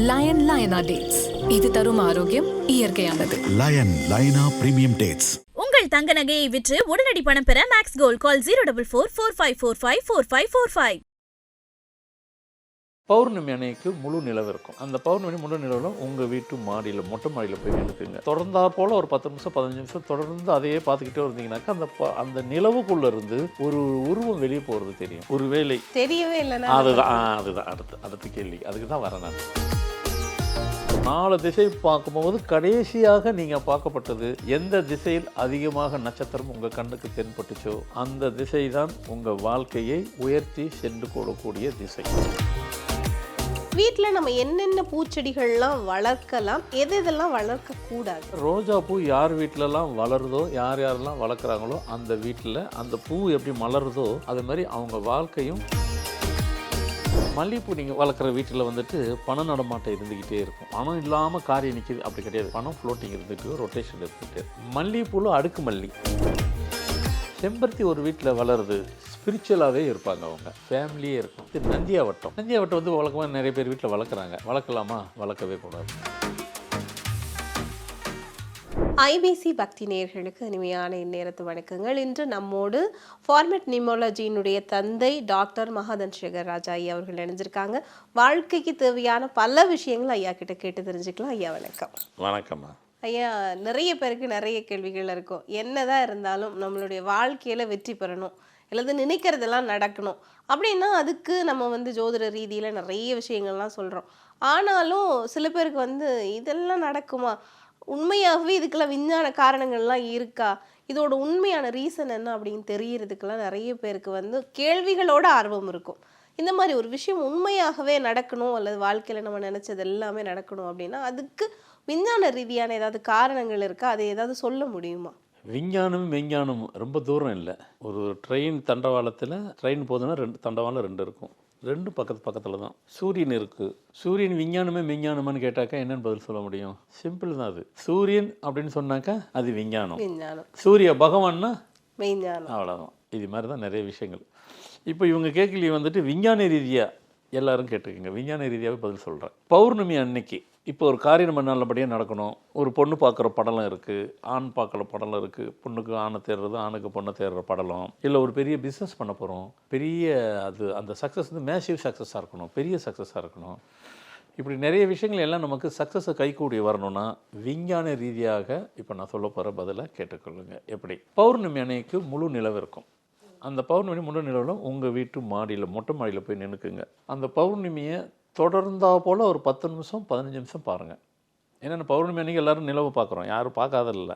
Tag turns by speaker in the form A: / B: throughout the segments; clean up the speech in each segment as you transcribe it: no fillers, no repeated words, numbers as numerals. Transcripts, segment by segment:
A: Line லயனா dates, இது தரும் ஆரோக்கியம் இயற்கையானது.
B: லயன் லயனா பிரீமியம் டேட்ஸ்.
C: உங்கள் தங்க நகையை விற்று உடனடி பணம் பெற மேக்ஸ் கோல்ட் கால் 04445454545.
D: பௌர்ணமி அன்னைக்கு முழு நிலவு இருக்கும். அந்த பௌர்ணமி முழு நிலவில் உங்கள் வீட்டு மாடியில் மொட்டை மாடியில் போய் நின்றுக்குங்க. தொடர்ந்தா போல் ஒரு 10 நிமிஷம் 15 நிமிஷம் தொடர்ந்து அதையே பார்த்துக்கிட்டே இருந்தீங்கன்னாக்கா அந்த நிலவுக்குள்ளே இருந்து ஒரு உருவம் வெளியே போகிறது தெரியும். ஒரு வேலை
E: தெரியவே இல்லைன்னா
D: அதுதான் அடுத்த கேள்வி. அதுக்கு தான் வரேன் நான். 4 திசை பார்க்கும்போது கடைசியாக நீங்கள் பார்க்கப்பட்டது எந்த திசையில் அதிகமாக நட்சத்திரம் உங்கள் கண்ணுக்கு தென்பட்டுச்சோ அந்த திசை தான் உங்கள் வாழ்க்கையை உயர்த்தி சென்று கொள்ளக்கூடிய திசை.
E: வீட்டில் நம்ம என்னென்ன பூச்செடிகள்லாம் வளர்க்கலாம், எதெல்லாம் வளர்க்கக்கூடாது?
D: ரோஜா பூ யார் வீட்டிலலாம் வளருதோ, யாரெல்லாம் வளர்க்குறாங்களோ அந்த வீட்டில் அந்த பூ எப்படி மலருதோ அது மாதிரி அவங்க வாழ்க்கையும். மல்லிகைப்பூ நீங்கள் வளர்க்குற வீட்டில் வந்துட்டு பண நடமாட்டம் இருந்துக்கிட்டே இருக்கும். பணம் இல்லாமல் காரியம் நிற்கிது அப்படி கிடையாது. பணம் ஃப்ளோட்டிங் இருந்துட்டு ரொட்டேஷன் இருந்துட்டு. மல்லிகைப்பூவில் அடுக்கு மல்லி. செம்பருத்தி ஒரு வீட்டில் வளருது. ஸ்பிரிச்சுவலாகவே இருப்பாங்க, அவங்க ஃபேமிலியே இருக்கும். இது நந்தியாவட்டம் வந்து வழக்கமாக நிறைய பேர் வீட்டில் வளர்க்குறாங்க. வளர்க்கலாமா? வளர்க்கவே கூடாது.
E: ஐபிசி பக்தி நேயர்களுக்கு இனிமையான இந்நேரத்து வணக்கங்கள். இன்று நம்மோடு ஃபார்மேட் நியூமராலஜியினுடைய தந்தை டாக்டர் மகாதன் சேகர் ராஜா ஐயா அவர்கள் இணைஞ்சிருக்காங்க. வாழ்க்கைக்கு தேவையான பல விஷயங்கள் ஐயா கிட்ட கேட்டு தெரிஞ்சுக்கலாம். ஐயா வணக்கம்.
D: வணக்கம்மா.
E: ஐயா, நிறைய பேருக்கு நிறைய கேள்விகள் இருக்கும். என்னதான் இருந்தாலும் நம்மளுடைய வாழ்க்கையில் வெற்றி பெறணும், அல்லது நினைக்கிறதெல்லாம் நடக்கணும் அப்படின்னா அதுக்கு நம்ம ஜோதிட ரீதியில் நிறைய விஷயங்கள்லாம் சொல்கிறோம். ஆனாலும் சில பேருக்கு இதெல்லாம் நடக்குமா, உண்மையாகவே இதுக்கெல்லாம் விஞ்ஞான காரணங்கள்லாம் இருக்கா, இதோட உண்மையான ரீசன் என்ன அப்படின்னு தெரியறதுக்கெல்லாம் நிறைய பேருக்கு கேள்விகளோட ஆர்வம் இருக்கும். இந்த மாதிரி ஒரு விஷயம் உண்மையாகவே நடக்கணும் அல்லது வாழ்க்கையில் நம்ம நினச்சது எல்லாமே நடக்கணும் அப்படின்னா அதுக்கு விஞ்ஞான ரீதியான ஏதாவது காரணங்கள் இருக்கா, அதை ஏதாவது சொல்ல முடியுமா?
D: விஞ்ஞானமும் மெஞ்ஞானமும் ரொம்ப தூரம் இல்லை. ஒரு ட்ரெயின் தண்டவாளத்தில் ட்ரெயின் போகுதுன்னா 2 தண்டவாளம் 2 இருக்கும். 2 பக்கத்தில் தான். சூரியன் இருக்குது. சூரியன் விஞ்ஞானமே மெஞ்ஞானமானு கேட்டாக்கா என்னன்னு பதில் சொல்ல முடியும்? சிம்பிள் தான். அது சூரியன் அப்படின்னு சொன்னாக்கா அது விஞ்ஞானம். சூரிய பகவான்னா
E: மெய்ஞானம்.
D: அவ்வளோதான். இது மாதிரி தான் நிறைய விஷயங்கள். இப்போ இவங்க கேட்கலி விஞ்ஞான ரீதியாக எல்லாரும் கேட்டுக்கோங்க. விஞ்ஞான ரீதியாகவே பதில் சொல்கிறேன். பௌர்ணமி அன்னைக்கு இப்போ ஒரு காரியம் நம்ம நல்லபடியாக நடக்கணும். ஒரு பொண்ணு பார்க்குற படலம் இருக்குது, ஆண் பார்க்குற படலம் இருக்குது. பொண்ணுக்கு ஆணை தேடுறது, ஆணுக்கு பொண்ணை தேடுற படலம். இல்லை ஒரு பெரிய பிஸ்னஸ் பண்ண போகிறோம். பெரிய அந்த சக்ஸஸ் மேசிவ் சக்ஸஸாக இருக்கணும், பெரிய சக்ஸஸாக இருக்கணும். இப்படி நிறைய விஷயங்கள் எல்லாம் நமக்கு சக்ஸஸை கைகூடி வரணும்னா விஞ்ஞான ரீதியாக இப்போ நான் சொல்ல போகிற பதிலை கேட்டுக்கொள்ளுங்க. எப்படி? பௌர்ணமி அன்னைக்கு முழு நிலவு இருக்கும். அந்த பௌர்ணமி முழு நிலவில் உங்கள் வீட்டு மாடியில் மொட்டை மாடியில் போய் நின்றுக்குங்க. அந்த பௌர்ணமியை தொடர்ந்தா போல் ஒரு 10 நிமிஷம் 15 நிமிஷம் பாருங்கள். ஏன்னா பௌர்ணமி அன்றைக்கி எல்லோரும் நிலவு பார்க்குறோம், யாரும் பார்க்காதில்ல.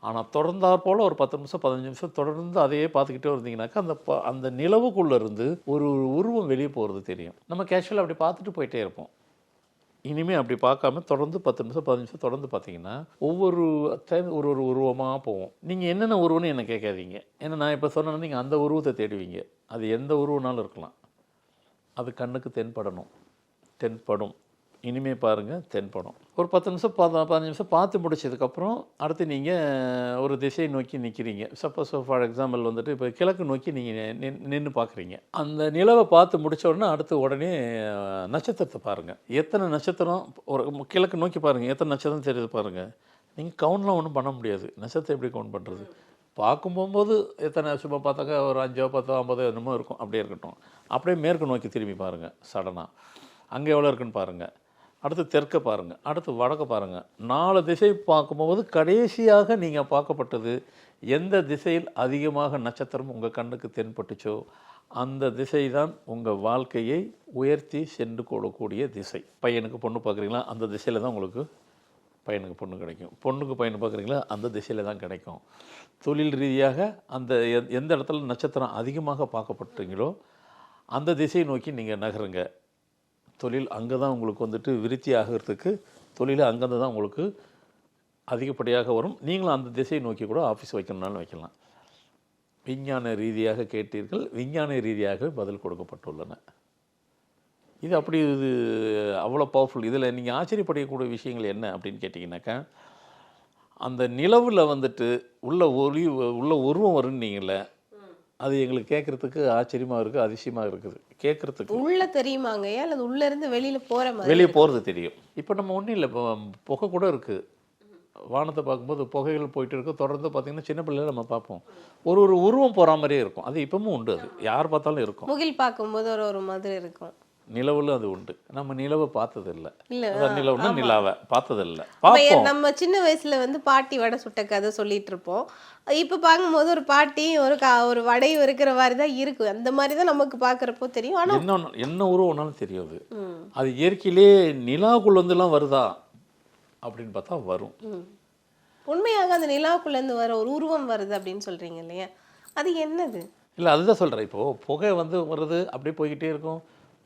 D: ஆனால் தொடர்ந்தா போல் ஒரு 10 நிமிஷம் 15 நிமிஷம் தொடர்ந்து அதையே பார்த்துக்கிட்டே இருந்தீங்கன்னாக்கா அந்த நிலவுக்குள்ளே இருந்து ஒரு உருவம் வெளியே போகிறது தெரியும். நம்ம கேஷுவலாக அப்படி பார்த்துட்டு போயிட்டே இருப்போம். இனிமேல் அப்படி பார்க்காம தொடர்ந்து 10 நிமிஷம் 15 நிமிஷம் தொடர்ந்து பார்த்தீங்கன்னா ஒவ்வொரு டைம் ஒரு உருவமாக போவோம். நீங்கள் என்னென்ன உருவம்னு என்னை கேட்காதீங்க. ஏன்னா நான் இப்போ சொன்னேன்னா நீங்கள் அந்த உருவத்தை தேடுவீங்க. அது எந்த உருவனாலும் இருக்கலாம். அது கண்ணுக்கு தென்படும். இனிமேல் பாருங்கள், தென்படும். ஒரு 10 நிமிஷம் 15 நிமிஷம் பார்த்து முடிச்சதுக்கப்புறம் அடுத்து நீங்கள் ஒரு திசையை நோக்கி நிற்கிறீங்க. சப்போஸ் ஃபார் எக்ஸாம்பிள் இப்போ கிழக்கு நோக்கி நீங்கள் நின்று பார்க்குறீங்க. அந்த நிலவை பார்த்து முடித்த உடனே அடுத்து உடனே நட்சத்திரத்தை பாருங்கள். எத்தனை நட்சத்திரம் ஒரு கிழக்கு நோக்கி பாருங்கள், எத்தனை நட்சத்திரம் தெரியுது பாருங்கள். நீங்கள் கவுண்ட்லாம் ஒன்றும் பண்ண முடியாது. நட்சத்திரம் எப்படி கவுண்ட் பண்ணுறது? பார்க்கும் போகும்போது எத்தனை சும்மா பார்த்தாக்கா ஒரு 5 10 50 என்னமோ இருக்கும். அப்படியே இருக்கட்டும். அப்படியே மேற்கு நோக்கி திரும்பி பாருங்கள். சடனாக அங்கே எவ்வளோ இருக்குன்னு பாருங்கள். அடுத்து தெற்க பாருங்கள், அடுத்து வடக்க பாருங்கள். 4 திசை பார்க்கும்போது கடைசியாக நீங்கள் பார்க்கப்பட்டது எந்த திசையில் அதிகமாக நட்சத்திரம் உங்கள் கண்ணுக்கு தென்பட்டுச்சோ அந்த திசை தான் உங்கள் வாழ்க்கையை உயர்த்தி சென்று கொள்ளக்கூடிய திசை. பையனுக்கு பொண்ணு பார்க்குறீங்களா, அந்த திசையில் தான் உங்களுக்கு பையனுக்கு பொண்ணு கிடைக்கும். பொண்ணுக்கு பையனை பார்க்குறீங்களா, அந்த திசையில் தான் கிடைக்கும். தொழில் ரீதியாக அந்த எந்த இடத்துல நட்சத்திரம் அதிகமாக பார்க்கப்பட்டீங்களோ அந்த திசையை நோக்கி நீங்கள் நகருங்க. தொழில் அங்கே தான் உங்களுக்கு விருத்தி ஆகிறதுக்கு தொழில் அங்கேருந்து தான் உங்களுக்கு அதிகப்படியாக வரும். நீங்களும் அந்த திசையை நோக்கி கூட ஆஃபீஸ் வைக்கணும்னாலும் வைக்கலாம். விஞ்ஞான ரீதியாக கேட்டீர்கள், விஞ்ஞான ரீதியாக பதில் கொடுக்கப்பட்டுள்ளன. இது அவ்வளோ பவர்ஃபுல். இதில் நீங்கள் ஆச்சரியப்படக்கூடிய விஷயங்கள் என்ன அப்படின்னு கேட்டிங்கனாக்கா, அந்த நிலவில் உள்ள உருவம் வருன்னீங்கள, அது எங்களுக்கு கேட்குறதுக்கு ஆச்சரியமாக இருக்குது, அதிசயமாக இருக்குது. கேட்குறதுக்கு.
E: உள்ள தெரியுமாங்கய்யா அல்லது உள்ள இருந்து வெளியில போற மாதிரி
D: வெளியே போகிறது தெரியும். இப்போ நம்ம ஒன்றும் இல்லை, இப்போ புகை கூட இருக்குது. வானத்தை பார்க்கும்போது புகைகள் போயிட்டு இருக்கு. தொடர்ந்து பார்த்தீங்கன்னா சின்ன பிள்ளைல நம்ம பார்ப்போம், ஒரு ஒரு உருவம் போகிற மாதிரியே இருக்கும். அது இப்பவும் உண்டு, அது யார் பார்த்தாலும் இருக்கும்.
E: முகில் பார்க்கும்போது ஒரு ஒரு மாதிரி இருக்கும்.
D: நிலவுல அது உண்டு. நம்ம நிலவை பார்த்தது இல்லை.
E: இல்ல,
D: நிலவுனா நிலாவை பார்த்தது இல்லை.
E: அப்ப
D: பார்ப்போம்.
E: நம்ம சின்ன வயசுல வந்து பாட்டி வடை சுட்ட கதை சொல்லிட்டு இருப்போம். இப்ப பார்க்கும்போது ஒரு பாட்டி ஒரு வடையும் இருக்கிற மாதிரி தான் இருக்கு. அந்த மாதிரி தான் நமக்கு பார்க்கறப்போ தெரியும். ஆனா
D: என்ன உருவம்னாலும் தெரியும் அது.
E: ம்,
D: அது இயற்கையிலே நிலாவுக்குள்ள வந்துலாம் வருதா அப்படின்னு பார்த்தா வரும்.
E: உண்மையாக அந்த நிலாவுக்குள்ள இருந்து வர ஒரு உருவம் வருது அப்படின்னு சொல்றீங்க இல்லையா, அது என்னது?
D: இல்லை, அதுதான் சொல்கிறேன். இப்போது புகை வந்து வருது, அப்படியே போய்கிட்டே இருக்கும்.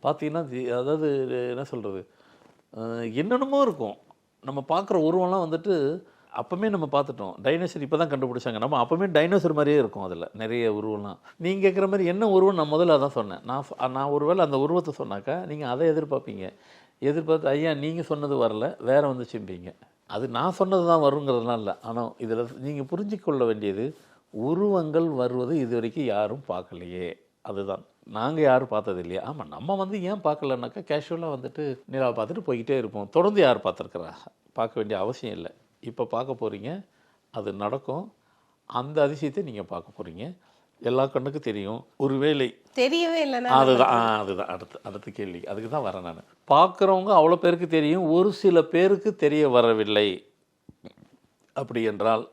D: பார்த்தீங்கன்னா அதாவது என்ன சொல்கிறது, என்னென்னமோ இருக்கும். நம்ம பார்க்குற உருவம்லாம் வந்துட்டு அப்போவே நம்ம பார்த்துட்டோம். டைனோசர் இப்போ தான் கண்டுபிடிச்சாங்க. நம்ம அப்போவே டைனோசர் மாதிரியே இருக்கும். அதில் நிறைய உருவம்லாம் நீங்கள் கேட்குற மாதிரி என்ன உருவம் நான் முதல்ல அதான் சொன்னேன். நான் ஒருவேளை அந்த உருவத்தை சொன்னாக்கா நீங்கள் அதை எதிர்பார்த்து ஐயா நீங்கள் சொன்னது வரல, வேறு வந்துச்சும்பீங்க. அது நான் சொன்னது தான் வருங்கிறதுனால இல்லை. ஆனால் இதில் நீங்கள் புரிஞ்சிக்கொள்ள வேண்டியது, உருவங்கள் வருவது இது வரைக்கும் யாரும் பார்க்கலையே, அதுதான். நாங்கள் யாரும் பார்த்தது இல்லையா? ஆமாம், நம்ம வந்து ஏன் பார்க்கலனாக்கா கேஷுவலாக வந்துட்டு நிலாவை பார்த்துட்டு போய்கிட்டே இருப்போம். தொடர்ந்து யார் பார்த்துருக்குறா? பார்க்க வேண்டிய அவசியம் இல்லை. இப்போ பார்க்க போகிறீங்க, அது நடக்கும். அந்த அதிசயத்தை நீங்கள் பார்க்க போகிறீங்க. எல்லா கண்ணுக்கும் தெரியும். ஒருவேளை
E: தெரியவே இல்லைன்னா
D: அதுதான் அடுத்த கேள்வி. அதுக்கு தான் வரேன் நான். பார்க்குறவங்க அவ்வளோ பேருக்கு தெரியும், ஒரு சில பேருக்கு தெரிய வரவில்லை. அப்படி என்றால்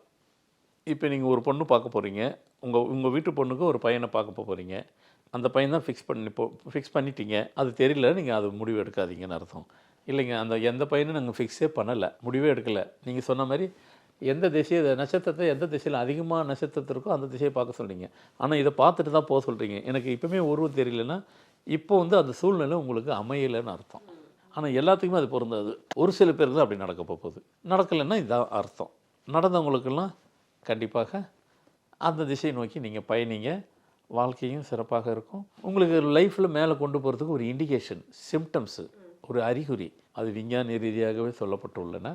D: இப்போ நீங்கள் ஒரு பொண்ணு பார்க்க போகிறீங்க, உங்கள் வீட்டு பொண்ணுக்கு ஒரு பையனை பார்க்க போகிறீங்க. அந்த பையன் தான் ஃபிக்ஸ் பண்ணிட்டீங்க. அது தெரியல, நீங்கள் அது முடிவு எடுக்காதீங்கன்னு அர்த்தம். இல்லைங்க, எந்த பையனும் நாங்கள் ஃபிக்ஸே பண்ணலை, முடிவே எடுக்கலை. நீங்கள் சொன்ன மாதிரி எந்த நட்சத்திரத்தை எந்த திசையில் அதிகமாக நட்சத்திரத்தை இருக்கோ அந்த திசையை பார்க்க சொல்கிறீங்க. ஆனால் இதை பார்த்துட்டு தான் போக சொல்கிறீங்க. எனக்கு இப்போவுமே உருவம் தெரியலன்னா இப்போ வந்து அந்த சூழ்நிலை உங்களுக்கு அமையலைன்னு அர்த்தம். ஆனால் எல்லாத்துக்குமே அது பொருந்தாது. ஒரு சில பேருக்கு தான் அப்படி நடக்க போகுது. நடக்கலைன்னா இதுதான் அர்த்தம். நடந்தவங்களுக்கெல்லாம் கண்டிப்பாக அந்த திசையை நோக்கி நீங்கள் பயணிங்க. வாழ்க்கையும் சிறப்பாக இருக்கும். உங்களுக்கு லைஃப்பில் மேலே கொண்டு போகிறதுக்கு ஒரு இண்டிகேஷன், சிம்டம்ஸு, ஒரு அறிகுறி, அது விஞ்ஞான ரீதியாகவே சொல்லப்பட்டுள்ளன.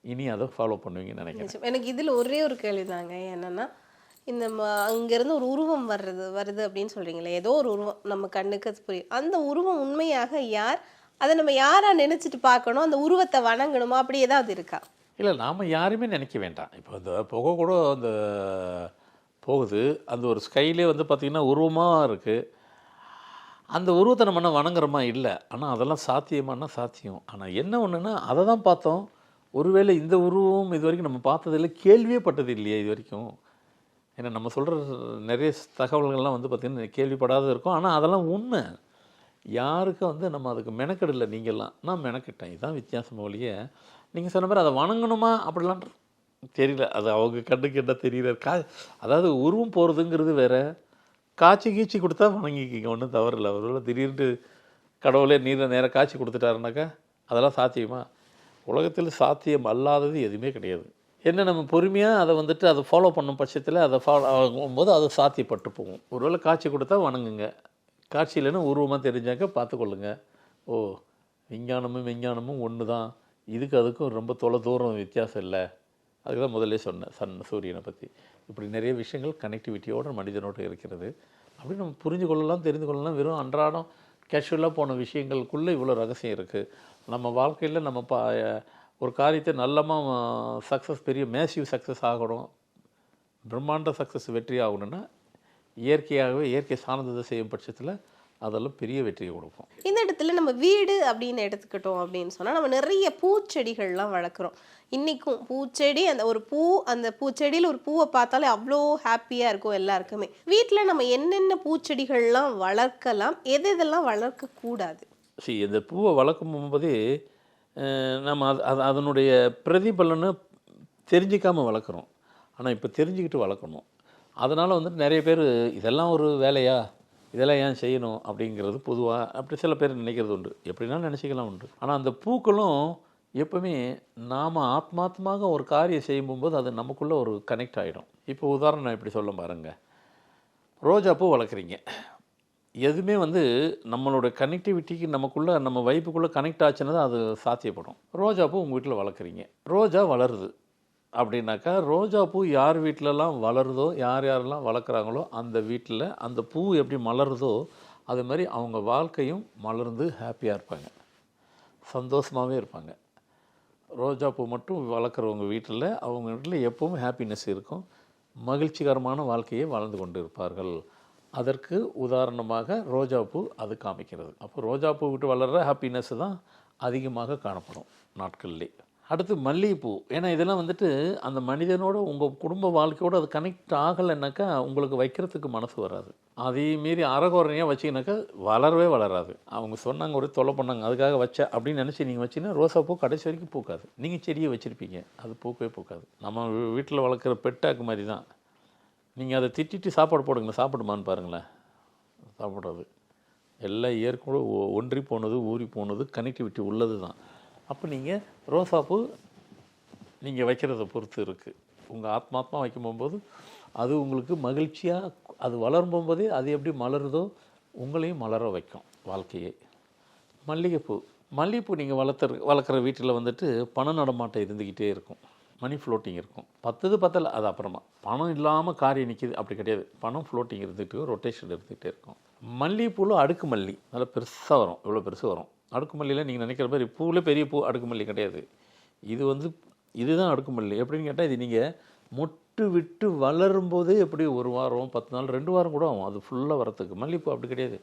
D: இனி அதை ஃபாலோ பண்ணுவீங்கன்னு நினைக்கிறேன்.
E: எனக்கு இதில் ஒரே ஒரு கேள்வி தாங்க. என்னன்னா, இந்த அங்கேருந்து ஒரு உருவம் வருது அப்படின்னு சொல்கிறீங்களே, ஏதோ ஒரு உருவம் நம்ம கண்ணுக்கு அது புரியும். அந்த உருவம் உண்மையாக யார், அதை நம்ம யாராக நினச்சிட்டு பார்க்கணும், அந்த உருவத்தை வணங்கணுமா, அப்படி ஏதாவது இருக்கா?
D: இல்லை, நாம் யாருமே நினைக்க வேண்டாம். இப்போ இந்த புகை கூட அந்த போகுது, அந்த ஒரு ஸ்கைலே வந்து பார்த்திங்கன்னா உருவமாக இருக்குது. அந்த உருவத்தை நம்ம என்ன வணங்குறோமா? இல்லை. ஆனால் அதெல்லாம் சாத்தியமானா சாத்தியம். ஆனால் என்ன ஒன்றுன்னா, அதை தான் பார்த்தோம். ஒருவேளை இந்த உருவம் இது வரைக்கும் நம்ம பார்த்ததில்லை, கேள்வியே பட்டது இல்லையே இது வரைக்கும். ஏன்னா நம்ம சொல்கிற நிறைய தகவல்கள்லாம் வந்து பார்த்திங்கன்னா கேள்விப்படாத இருக்கும். ஆனால் அதெல்லாம் உண்மை. யாருக்கும் வந்து நம்ம அதுக்கு மெனக்கெடலை. நீங்கள்லாம் நான் மெனக்கிட்டேன். இதுதான் வித்தியாசம் ஒழிய, நீங்கள் சொன்ன மாதிரி அதை வணங்கணுமா அப்படிலாம் தெரியல. அது அவங்க கண்ணுக்கு என்ன தெரியல. அதாவது உருவம் போகிறதுங்கிறது வேறு, காய்ச்சி கீச்சி கொடுத்தா வணங்கிக்கிங்க, ஒன்றும் தவறு இல்லை. அவரோட திடீர்னு கடவுளே நீரை நேராக காய்ச்சி கொடுத்துட்டாருனாக்கா அதெல்லாம் சாத்தியமா? உலகத்தில் சாத்தியம் அல்லாதது எதுவுமே கிடையாது. என்ன நம்ம பொறுமையாக அதை வந்துட்டு அதை ஃபாலோ பண்ணும் பட்சத்தில் அதை ஃபாலோ ஆகும்போது அதை சாத்தியப்பட்டு போகும். ஒருவேளை காட்சி கொடுத்தா வணங்குங்க, காட்சி இல்லைன்னா உருவமாக தெரிஞ்சாக்க பார்த்துக்கொள்ளுங்க. ஓ, விஞ்ஞானமும் ஒன்று தான், இதுக்கு அதுக்கும் ரொம்ப தூரம் வித்தியாசம் இல்லை. அதுக்கு தான் முதல்ல சொன்னேன் சூரியனை பற்றி. இப்படி நிறைய விஷயங்கள் கனெக்டிவிட்டியோடு மனிதனோடு இருக்கிறது. அப்படி நம்ம புரிஞ்சு கொள்ளலாம், தெரிந்து கொள்ளலாம். வெறும் அன்றாடம் கேஷுவலாக போன விஷயங்களுக்குள்ளே இவ்வளோ ரகசியம் இருக்குது. நம்ம வாழ்க்கையில் நம்ம ஒரு காரியத்தை நல்லமாக சக்ஸஸ், பெரிய மேசிவ் சக்ஸஸ் ஆகணும், பிரம்மாண்ட சக்ஸஸ் வெற்றி ஆகணும்னா இயற்கை சார்ந்ததை செய்யும் பட்சத்தில் அதெல்லாம் பெரிய வெற்றியை கொடுக்கும்.
E: இந்த இடத்துல நம்ம வீடு அப்படின்னு எடுத்துக்கிட்டோம் அப்படின்னு சொன்னால், நம்ம நிறைய பூச்செடிகள்லாம் வளர்க்குறோம். இன்றைக்கும் பூச்செடி, அந்த பூச்செடியில் ஒரு பூவை பார்த்தாலே அவ்வளோ ஹாப்பியாக இருக்கும் எல்லாருக்குமே. வீட்டில் நம்ம என்னென்ன பூச்செடிகள்லாம் வளர்க்கலாம், எதெல்லாம் வளர்க்கக்கூடாது?
D: இந்த பூவை வளர்க்கும் போதே நம்ம அதனுடைய பிரதிபலனை தெரிஞ்சிக்காமல் வளர்க்குறோம். ஆனால் இப்போ தெரிஞ்சுக்கிட்டு வளர்க்கணும். அதனால் வந்துட்டு நிறைய பேர் இதெல்லாம் ஒரு வேலையா, இதெல்லாம் ஏன் செய்யணும் அப்படிங்கிறது பொதுவாக அப்படி சில பேர் நினைக்கிறது உண்டு. எப்படினாலும் நினச்சிக்கலாம் உண்டு. ஆனால் அந்த பூக்களும் எப்பவுமே நாம் ஆத்மாத்மாக ஒரு காரியம் செய்யும்போது அது நமக்குள்ளே ஒரு கனெக்ட் ஆகிடும். இப்போ உதாரணம் நான் இப்படி சொல்ல பாருங்க, ரோஜா பூ வளர்க்குறீங்க. எதுவுமே வந்து நம்மளோட கனெக்டிவிட்டிக்கு நமக்குள்ளே நம்ம வைப்புக்குள்ளே கனெக்ட் ஆச்சுன்னா தான் அது சாத்தியப்படும். ரோஜா பூ உங்கள் வீட்டில் வளர்க்குறீங்க, ரோஜா வளருது அப்படின்னாக்கா, ரோஜா பூ யார் வீட்டிலலாம் வளருதோ, யாரெல்லாம் வளர்க்குறாங்களோ அந்த வீட்டில் அந்த பூ எப்படி மலருதோ அது மாதிரி அவங்க வாழ்க்கையும் மலர்ந்து ஹாப்பியாக இருப்பாங்க, சந்தோஷமாகவே இருப்பாங்க. ரோஜாப்பூ மட்டும் வளர்க்குறவங்க வீட்டில் அவங்க வீட்டில் எப்பவும் ஹாப்பினஸ் இருக்கும், மகிழ்ச்சிகரமான வாழ்க்கையை வாழ்ந்து கொண்டு இருப்பார்கள். அதற்கு உதாரணமாக ரோஜாப்பூ அது காமிக்கிறது. அப்போ ரோஜாப்பூ விட்டு வளர்கிற ஹாப்பினஸ் தான் அதிகமாக காணப்படும் நாட்கள்லே. அடுத்து மல்லிகைப்பூ. ஏன்னா இதெல்லாம் வந்துட்டு அந்த மனிதனோட உங்கள் குடும்ப வாழ்க்கையோடு அது கனெக்ட் ஆகலைன்னாக்கா உங்களுக்கு வைக்கிறதுக்கு மனசு வராது. அதே மீறி அறகுறையாக வச்சிங்கனாக்கா வளரவே வளராது. அவங்க சொன்னாங்க, ஒரு தொலை பண்ணாங்க, அதுக்காக வச்ச அப்படின்னு நினச்சி நீங்கள் வச்சிங்கன்னா ரோசாப்பூ கடைசி வரைக்கும் பூக்காது. நீங்கள் செடியை வச்சுருப்பீங்க, அது பூக்கவே பூக்காது. நம்ம வீட்டில் வளர்க்குற பெட்டாக்கு மாதிரி தான். நீங்கள் அதை திட்டிட்டு சாப்பாடு போடுங்களேன், சாப்பிடுமான்னு பாருங்களேன், சாப்பிட்றது எல்லாம் இயற்கையோடு ஒன்றி போனது, ஊறி போனது, கனெக்டிவிட்டி உள்ளது தான். அப்போ நீங்கள் ரோசாப்பூ நீங்கள் வைக்கிறத பொறுத்து இருக்குது. உங்கள் ஆத்மாத்மா வைக்கும் போகும்போது அது உங்களுக்கு மகிழ்ச்சியாக, அது வளரும் போகும்போதே அது எப்படி மலருதோ உங்களையும் மலர வைக்கும் வாழ்க்கையை. மல்லிகைப்பூ நீங்கள் வளர்க்குற வீட்டில் வந்துட்டு பண நடமாட்டம் இருந்துக்கிட்டே இருக்கும், மணி ஃப்ளோட்டிங் இருக்கும். பத்தலை அது அப்புறமா பணம் இல்லாமல் காரியம் நிற்கிது அப்படி கிடையாது. பணம் ஃப்ளோட்டிங் இருந்துகிட்டு ரொட்டேஷன் இருந்துகிட்டே இருக்கும். மல்லிகைப்பூவில் அடுக்கு மல்லி நல்லா பெருசாக வரும், இவ்வளோ பெருசு வரும். அடுக்கு மல்லியில் நீங்கள் நினைக்கிற மாதிரி பூவில் பெரிய பூ அடுக்கு மல்லி கிடையாது. இதுதான் அடுக்கு மல்லி. எப்படின்னு கேட்டால் இது நீங்கள் மொட்டு விட்டு வளரும் போதே எப்படி 1 வாரம் 10 நாள் 2 வாரம் கூட ஆகும் அது ஃபுல்லாக வரத்துக்கு. மல்லிகைப்பூ அப்படி கிடையாது.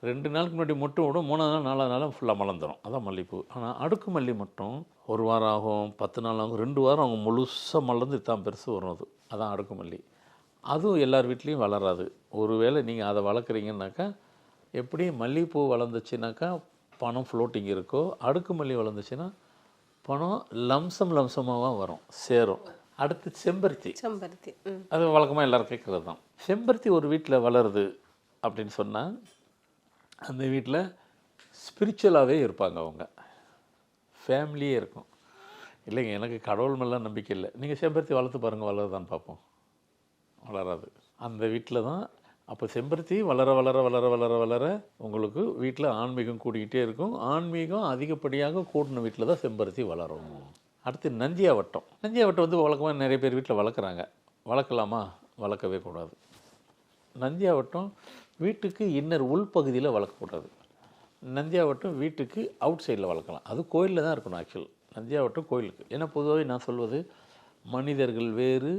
D: 2 நாளுக்கு முன்னாடி மொட்டு விடும், 3ஆவது நாள் 4ஆவது நாள் ஃபுல்லாக மலர்ந்துடும். அதான் மல்லிகைப்பூ. ஆனால் அடுக்கு மல்லி மட்டும் 1 வாரம் ஆகும், 10 நாள் ஆகும், 2 வாரம் அவங்க முழுசாக மலர்ந்து தான் பெருசு வரும். அதான் அடுக்கு மல்லி. அதுவும் எல்லார் வீட்லேயும் வளராது. ஒருவேளை நீங்கள் அதை வளர்க்குறீங்கன்னாக்கா, எப்படி மல்லிகைப்பூ வளர்ந்துச்சுனாக்கா பணம் ஃப்ளோட்டிங் இருக்கோ, அடுக்கு மல்லி வளர்ந்துச்சுன்னா பணம் லம்சமாக வரும், சேரும். அடுத்து செம்பருத்தி. அது வழக்கமாக எல்லோரும் கேட்குறது தான். செம்பருத்தி ஒரு வீட்டில் வளருது அப்படின்னு சொன்னால் அந்த வீட்டில் ஸ்பிரிச்சுவலாகவே இருப்பாங்க, அவங்க ஃபேமிலியே இருக்கும். இல்லைங்க எனக்கு கடவுள் மேலாம் நம்பிக்கை இல்லை, நீங்கள் செம்பருத்தி வளர்த்து பாருங்கள், வளருதான்னு பார்ப்போம். வளராது. அந்த வீட்டில் தான். அப்போ செம்பருத்தி வளர வளர வளர வளர வளர உங்களுக்கு வீட்டில் ஆன்மீகம் கூடிக்கிட்டே இருக்கும். ஆன்மீகம் அதிகப்படியாக கூடின வீட்டில் தான் செம்பருத்தி வளரும். அடுத்து நந்தியாவட்டம். நந்தியாவட்டம் வந்து வழக்கமாக நிறைய பேர் வீட்டில் வளர்க்குறாங்க. வளர்க்கலாமா? வளர்க்கவே கூடாது. நந்தியாவட்டம் வீட்டுக்கு இன்னர் உள்பகுதியில் வளர்க்கக்கூடாது. நந்தியாவட்டம் வீட்டுக்கு அவுட் சைடில் வளர்க்கலாம். அது கோயிலில் தான் இருக்கணும் ஆக்சுவல். நந்தியாவட்டம் கோயிலுக்கு. ஏன்னா பொதுவாக நான் சொல்வது மனிதர்கள் வேறு,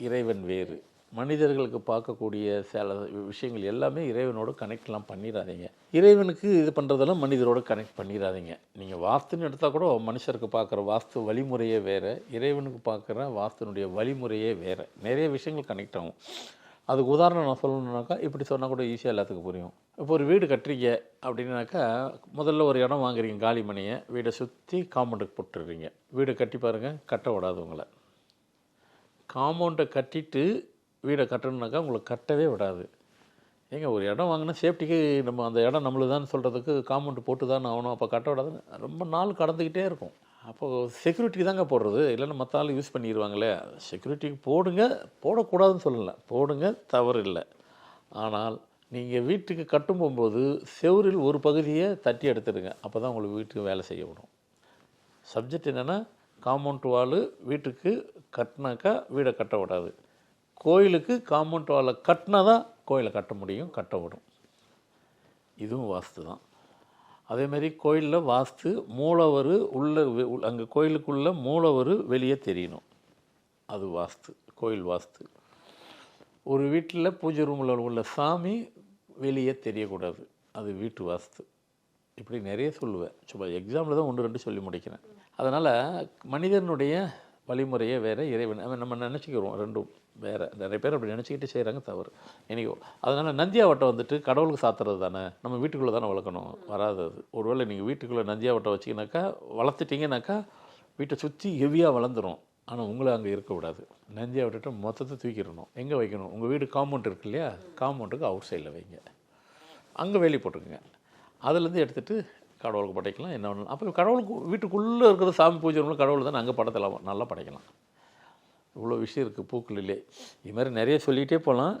D: இறைவன் வேறு. மனிதர்களுக்கு பார்க்கக்கூடிய சில விஷயங்கள் எல்லாமே இறைவனோடு கனெக்ட்லாம் பண்ணிடாதீங்க. இறைவனுக்கு இது பண்ணுறதெல்லாம் மனிதரோடு கனெக்ட் பண்ணிடாதீங்க. நீங்கள் வாஸ்துன்னு எடுத்தால் கூட மனுஷருக்கு பார்க்குற வாஸ்து வழிமுறையே வேறு, இறைவனுக்கு பார்க்குற வாஸ்துனுடைய வழிமுறையே வேறு. நிறைய விஷயங்கள் கனெக்ட் ஆகும். அதுக்கு உதாரணம் நான் சொல்லணுன்னாக்கா, இப்படி சொன்னால் கூட ஈஸியாக எல்லாத்துக்கும் புரியும். இப்போ ஒரு வீடு கட்டுறீங்க அப்படின்னாக்கா, முதல்ல ஒரு இடம் வாங்குறீங்க, காலி மணியை வீடை சுற்றி காம்பவுண்டுக்கு போட்டுடுறீங்க. வீடை கட்டி பாருங்கள், கட்ட விடாது உங்களை. காம்பவுண்டை கட்டிட்டு வீடை கட்டணுன்னாக்கா உங்களுக்கு கட்டவே விடாது. ஏங்க ஒரு இடம் வாங்கினா சேஃப்டிக்கு நம்ம அந்த இடம் நம்மளுதான்னு சொல்கிறதுக்கு காம்பவுண்டு போட்டு தான் ஆகணும், அப்போ கட்ட விடாதுன்னு ரொம்ப நாள் கடந்துக்கிட்டே இருக்கும். அப்போது செக்யூரிட்டிக்கு தாங்க போடுறது, இல்லைன்னா மற்ற ஆள் யூஸ் பண்ணிடுவாங்களே. செக்யூரிட்டிக்கு போடுங்க, போடக்கூடாதுன்னு சொல்லலை, போடுங்க, தவறு இல்லை. ஆனால் நீங்கள் வீட்டுக்கு கட்டும் போகும்போது செவரில் ஒரு பகுதியை தட்டி எடுத்துடுங்க, அப்போ தான் உங்களுக்கு வீட்டுக்கு வேலை செய்ய விடும். சப்ஜெக்ட் என்னென்னா, காம்பவுண்ட் வால் வீட்டுக்கு கட்டினாக்கா வீடை கட்ட விடாது. கோயிலுக்கு காம்பவுண்ட் வாலை கட்டினா தான் கோயிலை கட்ட முடியும், கட்ட விடும். இதுவும் வாஸ்து தான். அதேமாரி கோயிலில் வாஸ்து மூலவர் உள்ள, அங்கே கோயிலுக்குள்ளே மூலவர் வெளியே தெரியணும், அது வாஸ்து, கோயில் வாஸ்து. ஒரு வீட்டில் பூஜை ரூமில் உள்ள சாமி வெளியே தெரியக்கூடாது, அது வீட்டு வாஸ்து. இப்படி நிறைய சொல்லுவேன், சும்மா எக்ஸாம்பிள் தான் 1-2 சொல்லி முடிக்கிறேன். அதனால் மனிதனுடைய வழிமுறையே வேறு, இறைவன் நம்ம நினச்சிக்கிறோம் ரெண்டும் வேறு. நிறைய பேர் அப்படி நினச்சிக்கிட்டு செய்கிறாங்க, தவறு. எனக்கோ அதனால் நந்தியாவட்டம் வந்துட்டு கடவுளுக்கு சாத்துறது தானே, நம்ம வீட்டுக்குள்ளே தானே வளர்க்கணும், வராது அது. ஒருவேளை நீங்கள் வீட்டுக்குள்ளே நந்தியாவட்டம் வச்சிங்கனாக்கா, வளர்த்துட்டிங்கனாக்கா வீட்டை சுற்றி ஹெவியாக வளர்ந்துடும். ஆனால் உங்களை அங்கே இருக்கக்கூடாது. நந்தியாவட்டத்தை மொத்தத்தை தூக்கிடணும். எங்கே வைக்கணும்? உங்கள் வீடு காம்பவுண்ட் இருக்கு இல்லையா, காம்பவுண்டுக்கு அவுட் சைடில் வைங்க, அங்கே வேலி போட்டுக்குங்க. அதுலேருந்து எடுத்துகிட்டு கடவுளுக்கு படைக்கலாம், என்ன பண்ணலாம். அப்போ கடவுளுக்கு வீட்டுக்குள்ளே இருக்கிற சாமி பூஜை ரூமில் கடவுள் தான் அங்கே படத்தலாம், நல்லா படைக்கலாம். இவ்வளோ விஷயம் இருக்குது பூக்களிலே. இது மாதிரி நிறைய சொல்லிகிட்டே போகலாம்.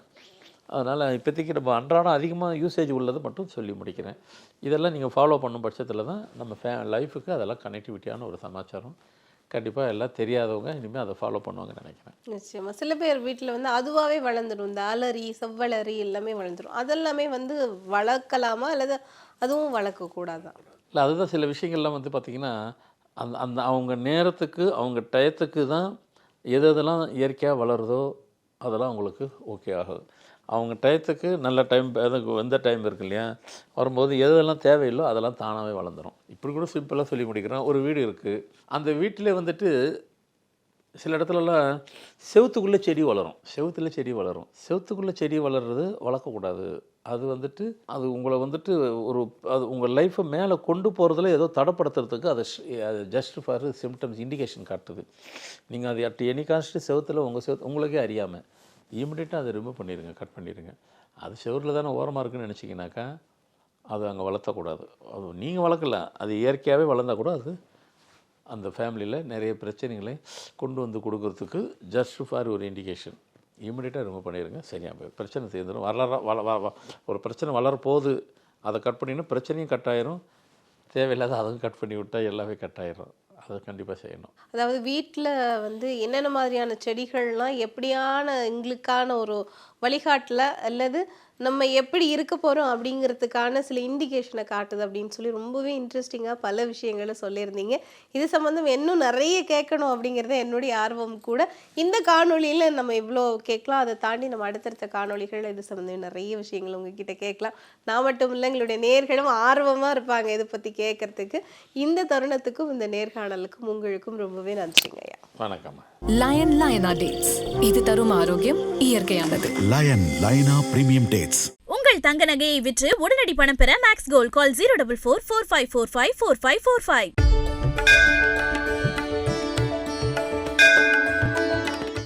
D: அதனால் இப்போதைக்கு நம்ம அன்றாடம் அதிகமாக யூசேஜ் உள்ளது மட்டும் சொல்லி முடிக்கிறேன். இதெல்லாம் நீங்கள் ஃபாலோ பண்ணும் பட்சத்தில் தான் நம்ம லைஃபுக்கு அதெல்லாம் கனெக்டிவிட்டியான ஒரு சமாச்சாரம். கண்டிப்பாக எல்லாம் தெரியாதவங்க இனிமேல் அதை ஃபாலோ பண்ணுவாங்கன்னு நினைக்கிறேன்.
E: நிச்சயமா சில பேர் வீட்டில் வந்து அதுவாகவே வளர்ந்துடும். இந்த அலரி செவ்வலரி எல்லாமே வளர்ந்துடும். அதெல்லாமே வந்து வளர்க்கலாமா அல்லது அதுவும் வளர்க்கக்கூடாதா?
D: இல்லை, அதுதான் சில விஷயங்கள்லாம் வந்து பார்த்திங்கன்னா அந்த அந்த அவங்க நேரத்துக்கு அவங்க டயத்துக்கு தான் எதெல்லாம் இயற்கையாக வளருதோ அதெல்லாம் அவங்களுக்கு ஓகே ஆகுது. அவங்க டயத்துக்கு நல்ல டைம் எந்த டைம் இருக்கு இல்லையா, வரும்போது எதெல்லாம் தேவையில்லை அதெல்லாம் தானாகவே வளர்ந்துடும். இப்படி கூட சிம்பிளாக சொல்லி முடிக்கிறேன். ஒரு வீடு இருக்குது, அந்த வீட்டில் வந்துட்டு சில இடத்துலலாம் செவுத்துக்குள்ளே செடி வளரும். செவுத்துக்குள்ளே செடி வளர்றது வளர்க்கக்கூடாது. அது வந்துட்டு அது உங்களை வந்துட்டு அது உங்கள் லைஃப்பை மேலே கொண்டு போகிறதுல ஏதோ தடைப்படுத்துறதுக்கு அது ஜஸ்ட் ஃபார் சிம்டம்ஸ் இண்டிகேஷன் காட்டுது. நீங்கள் அது அட் எனி காஸ்ட்டு செவுத்தில் உங்களுக்கே அறியாமல் இமிடியேட்டாக அதை ரிமூவ் பண்ணிடுங்க, கட் பண்ணிடுங்க. அது செவுரில் தானே ஓரமாக இருக்குன்னு நினச்சிங்கனாக்கா அது அங்கே வளர்த்தக்கூடாது. அது நீங்கள் வளர்க்கலாம், அது இயற்கையாகவே வளர்ந்தால் கூட அது அந்த ஃபேமிலியில் நிறைய பிரச்சனைகளை கொண்டு வந்து கொடுக்கறதுக்கு ஜஸ்ட் ஃபார் ஒரு இண்டிகேஷன். இமிடியேட்டாக ரிமூவ் பண்ணிடுங்க, சரியாக போய் பிரச்சனை தீர்ந்துடும். ஒரு பிரச்சனை வளரப்போகுது, அதை கட் பண்ணிங்கன்னா பிரச்சனையும் கட் ஆயிரும், தேவையில்லாத அதுவும் கட் பண்ணி விட்டால் எல்லாமே கட் ஆயிரும். அதை கண்டிப்பாக செய்யணும்.
E: அதாவது வீட்டில் வந்து என்னென்ன மாதிரியான செடிகள்லாம் எப்படியான எங்களுக்கான ஒரு வழிகாட்டல அல்லது நம்ம எப்படி இருக்க போகிறோம் அப்படிங்கிறதுக்கான சில இண்டிகேஷனை காட்டுது அப்படின்னு சொல்லி ரொம்பவே இன்ட்ரெஸ்டிங்காக பல விஷயங்களை சொல்லியிருந்தீங்க. இது சம்மந்தம் இன்னும் நிறைய கேட்கணும் அப்படிங்கிறது என்னுடைய ஆர்வம் கூட. இந்த காணொலியில் நம்ம இவ்வளோ கேட்கலாம், அதை தாண்டி நம்ம அடுத்தடுத்த காணொலிகள் இது சம்மந்தம் நிறைய விஷயங்கள் உங்ககிட்ட கேட்கலாம். நான் மட்டும் இல்லை, எங்களுடைய நேர்களும் ஆர்வமாக இருப்பாங்க இதை பற்றி கேட்கறதுக்கு. இந்த தருணத்துக்கும் இந்த நேர்காணலுக்கும் உங்களுக்கும் ரொம்பவே நன்றிங்க ஐயா.
D: வணக்கம்.
A: லயனா டேட்ஸ், இது தரும் ஆரோக்கியம் இயற்கையானது.
B: லைனா பிரீமியம் டேட்ஸ்.
C: உங்கள் தங்க நகையை விற்று உடனடி பணம் பெற மேக்ஸ் கோல்ட் கால் 04445454545.